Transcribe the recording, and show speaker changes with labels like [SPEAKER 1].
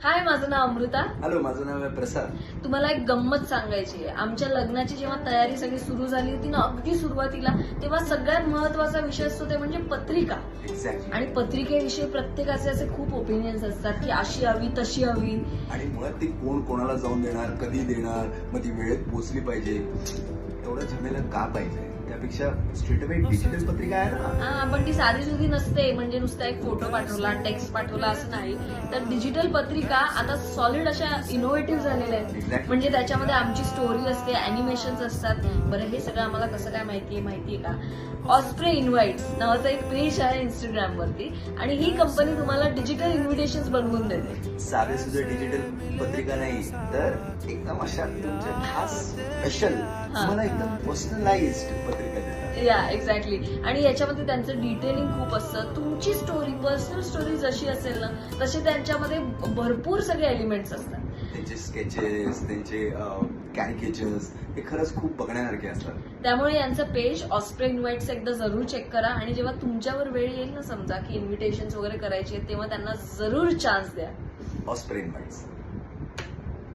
[SPEAKER 1] हाय, माझं नाव अमृता.
[SPEAKER 2] हॅलो, माझं नाव आहे प्रसाद.
[SPEAKER 1] तुम्हाला एक गंमत सांगायची आहे. आमच्या लग्नाची जेव्हा तयारी सगळी सुरू झाली होती ना, अगदी सुरुवातीला, तेव्हा सगळ्यात महत्वाचा विषय असतो ते म्हणजे पत्रिका.
[SPEAKER 2] एक्झॅक्टली.
[SPEAKER 1] आणि पत्रिकेविषयी प्रत्येकाचे असे खूप ओपिनियन्स असतात की अशी हवी तशी हवी.
[SPEAKER 2] आणि मुळात ती कोण कोणाला जाऊन देणार, कधी देणार, मग ती वेळेत पोहोचली पाहिजे. एवढं झमेला का पाहिजे? त्यापेक्षा स्ट्रेट अवे डिजिटल पत्रिका आहे ना.
[SPEAKER 1] हा, पण ती साधी सुधी नसते. म्हणजे नुसता एक फोटो पाठवला, टेक्स्ट पाठवला असं नाही. तर डिजिटल पत्रिका आता सॉलिड अशा इनोव्हेटिव्ह झालेल्या आहेत.
[SPEAKER 2] Exactly.
[SPEAKER 1] म्हणजे त्याच्यामध्ये आमची स्टोरी असते, अॅनिमेशन्स असतात. बरं, हे सगळं आम्हाला कसं काय माहितीये का? ऑस्प्रे इन्व्हाइट्स नावाचं एक पेज आहे इंस्टाग्रामवरती, आणि ही कंपनी तुम्हाला डिजिटल इन्व्हिटेशन्स बनवून देते.
[SPEAKER 2] साधे सुद्धा डिजिटल पत्रिका नाही, तर एकदम अशा तुमच्या खास स्पेशल, तुम्हाला एकदम पर्सनलाइज्ड पत्रिका देतात.
[SPEAKER 1] या, एक्झॅक्टली. आणि याच्यामध्ये त्यांचं डिटेलिंग खूप असतं. तुमची स्टोरी, पर्सनल स्टोरी जशी असेल ना, तसे त्यांच्यामध्ये भरपूर सगळे एलिमेंट्स असतात.
[SPEAKER 2] त्यांचे स्केचेस, त्यांचे कॅरिकेचर्स, हे खरंच खूप बघण्यासारखे असतात.
[SPEAKER 1] त्यामुळे यांचं पेज ऑस्प्रे इन्व्हाइट्स एकदा जरूर चेक करा. आणि जेव्हा तुमच्यावर वेळ येईल ना, समजा की इन्व्हिटेशन्स वगैरे करायची आहेत, तेव्हा त्यांना जरूर चान्स द्या.
[SPEAKER 2] Osprey invites.